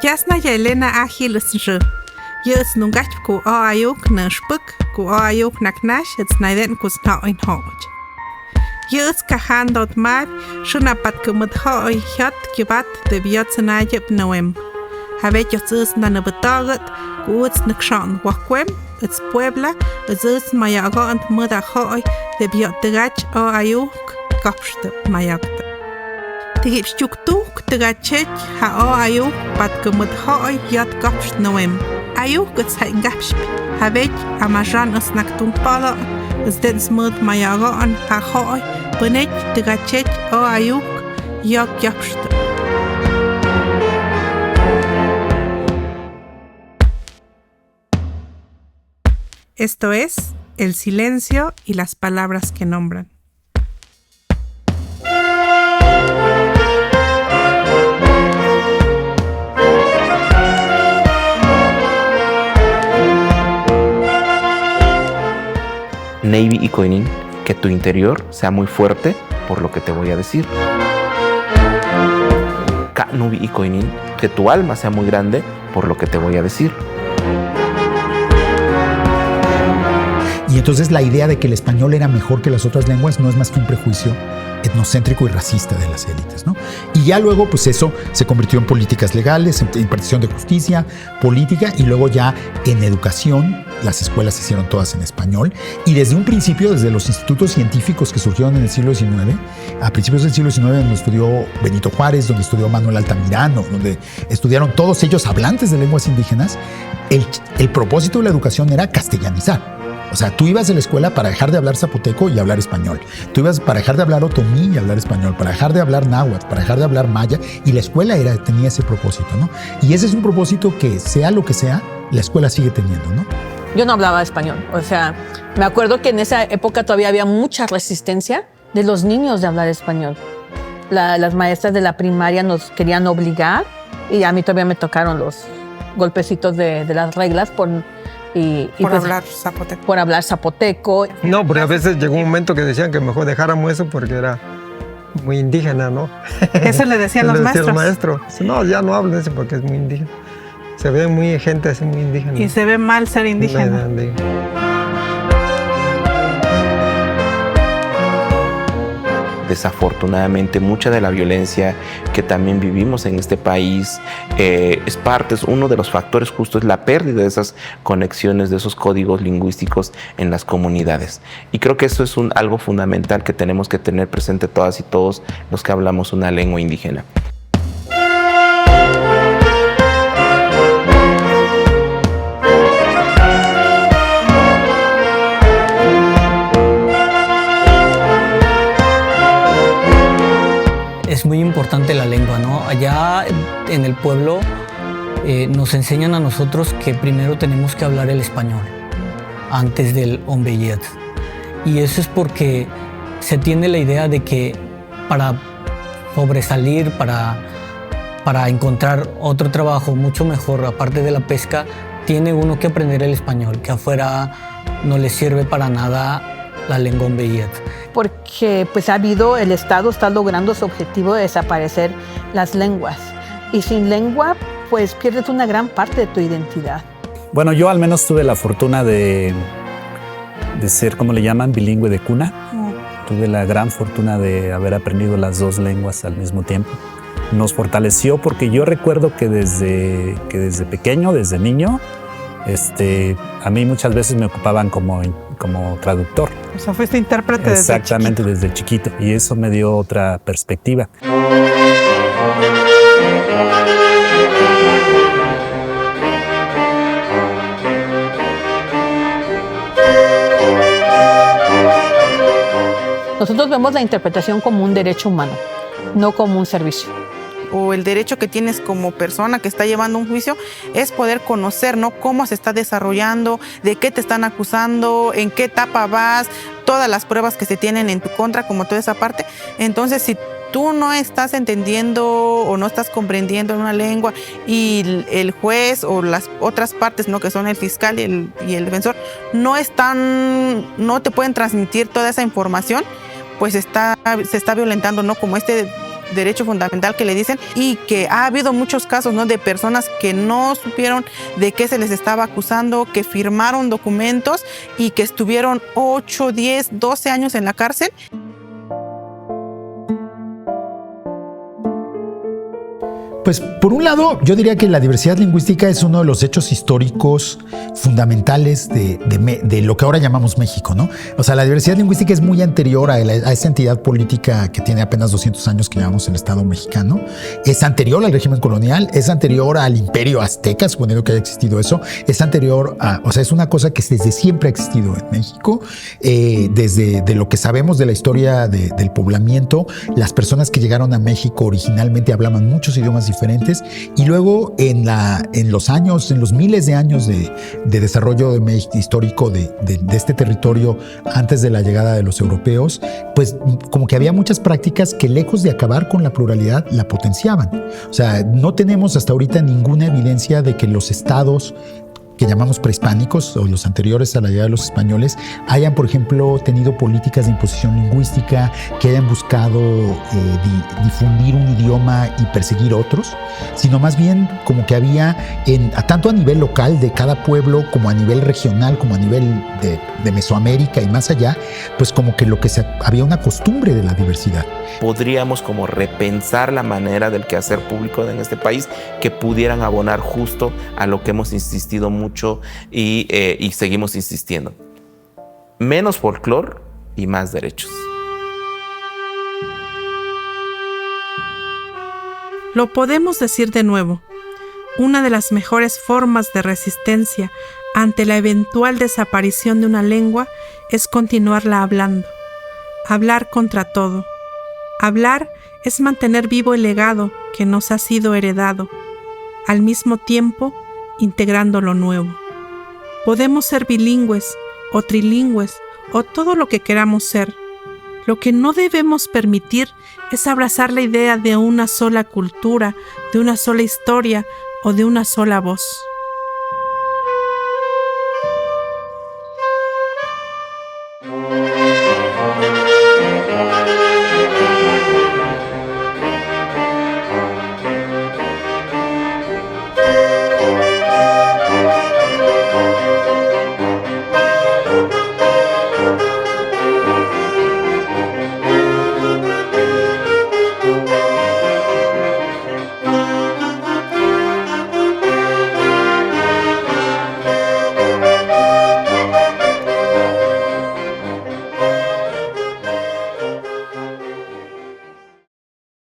Jasna Yelena Ahilusru. Yus nungach ku ayuk na spuk ku ayuk naknash it's naiden kus na in hoj. Yus kahandot mar shunapat kumut hoj hyat kibat de biotsanayep noem. Havet yots na nabatagat ku uts nakshan wakwem it's Puebla it's mayagot muda hoj de biotagach ayuk kapst mayagta. Tigip chuktuk tagachet ha ayuk pat kumut hoj yat kapst noem. Ayuk gets hain gapsp. Havet amajan osnaktung pala zdens mud mayagon ha hoj punet tagachet ayuk yak yapst. Esto es el silencio y las palabras que nombran. Navy y Koinin, que tu interior sea muy fuerte por lo que te voy a decir. Nubi y Koinin, que tu alma sea muy grande por lo que te voy a decir. Y entonces la idea de que el español era mejor que las otras lenguas no es más que un prejuicio etnocéntrico y racista de las élites, ¿no? Y ya luego, pues eso se convirtió en políticas legales, en impartición de justicia, política, y luego ya en educación, las escuelas se hicieron todas en español. Y desde un principio, desde los institutos científicos que surgieron en el siglo XIX, a principios del siglo XIX, donde estudió Benito Juárez, donde estudió Manuel Altamirano, donde estudiaron todos ellos hablantes de lenguas indígenas, el propósito de la educación era castellanizar. O sea, tú ibas a la escuela para dejar de hablar zapoteco y hablar español. Tú ibas para dejar de hablar otomí y hablar español, para dejar de hablar náhuatl, para dejar de hablar maya. Y la escuela tenía ese propósito, ¿no? Y ese es un propósito que, sea lo que sea, la escuela sigue teniendo, ¿no? Yo no hablaba español. O sea, me acuerdo que en esa época todavía había mucha resistencia de los niños de hablar español. Las maestras de la primaria nos querían obligar y a mí todavía me tocaron los golpecitos de las reglas por hablar zapoteco. Por hablar zapoteco. No, porque a veces llegó un momento que decían que mejor dejáramos eso porque era muy indígena, ¿no? Eso le decían los maestros. El maestro. No, ya no hablen eso porque es muy indígena. Se ve muy gente así muy indígena. Y se ve mal ser indígena. Desafortunadamente, mucha de la violencia que también vivimos en este país es uno de los factores justo es la pérdida de esas conexiones, de esos códigos lingüísticos en las comunidades. Y creo que eso es algo fundamental que tenemos que tener presente todas y todos los que hablamos una lengua indígena. Es muy importante la lengua, ¿no? Allá en el pueblo nos enseñan a nosotros que primero tenemos que hablar el español antes del ombeyet. Y eso es porque se tiene la idea de que para sobresalir, para encontrar otro trabajo mucho mejor, aparte de la pesca, tiene uno que aprender el español, que afuera no le sirve para nada la lengua ombeyet. Porque pues el Estado está logrando su objetivo de desaparecer las lenguas. Y sin lengua, pues pierdes una gran parte de tu identidad. Bueno, yo al menos tuve la fortuna de ser, ¿cómo le llaman? Bilingüe de cuna. Tuve la gran fortuna de haber aprendido las dos lenguas al mismo tiempo. Nos fortaleció porque yo recuerdo que desde pequeño, desde niño, a mí muchas veces me ocupaban como traductor. O sea, fuiste intérprete exactamente desde chiquito. Y eso me dio otra perspectiva. Nosotros vemos la interpretación como un derecho humano, no como un servicio. O el derecho que tienes como persona que está llevando un juicio es poder conocer, ¿no? Cómo se está desarrollando, de qué te están acusando, en qué etapa vas, todas las pruebas que se tienen en tu contra, como toda esa parte. Entonces, si tú no estás entendiendo o no estás comprendiendo en una lengua y el juez o las otras partes, ¿no? Que son el fiscal y el defensor, no te pueden transmitir toda esa información, pues se está violentando, ¿no? Como derecho fundamental que le dicen, y que ha habido muchos casos, ¿no?, de personas que no supieron de qué se les estaba acusando, que firmaron documentos y que estuvieron 8, 10, 12 años en la cárcel. Pues por un lado, yo diría que la diversidad lingüística es uno de los hechos históricos fundamentales de lo que ahora llamamos México, ¿no? O sea, la diversidad lingüística es muy anterior a esa entidad política que tiene apenas 200 años que llamamos el Estado mexicano. Es anterior al régimen colonial, es anterior al imperio azteca, suponiendo que haya existido eso. Es anterior o sea, es una cosa que desde siempre ha existido en México. Desde de lo que sabemos de la historia del poblamiento, las personas que llegaron a México originalmente hablaban muchos idiomas diferentes, y luego en los miles de años de desarrollo histórico de este territorio antes de la llegada de los europeos, pues como que había muchas prácticas que, lejos de acabar con la pluralidad, la potenciaban. O sea, no tenemos hasta ahorita ninguna evidencia de que los estados que llamamos prehispánicos o los anteriores a la llegada de los españoles hayan, por ejemplo, tenido políticas de imposición lingüística, que hayan buscado difundir un idioma y perseguir otros, sino más bien como que había, tanto a nivel local de cada pueblo, como a nivel regional, como a nivel de Mesoamérica y más allá, pues como que había una costumbre de la diversidad. Podríamos como repensar la manera del quehacer público en este país que pudieran abonar justo a lo que hemos insistido mucho y seguimos insistiendo. Menos folclore y más derechos. Lo podemos decir de nuevo. Una de las mejores formas de resistencia ante la eventual desaparición de una lengua es continuarla hablando. Hablar contra todo. Hablar es mantener vivo el legado que nos ha sido heredado, al mismo tiempo integrando lo nuevo. Podemos ser bilingües o trilingües o todo lo que queramos ser. Lo que no debemos permitir es abrazar la idea de una sola cultura, de una sola historia o de una sola voz.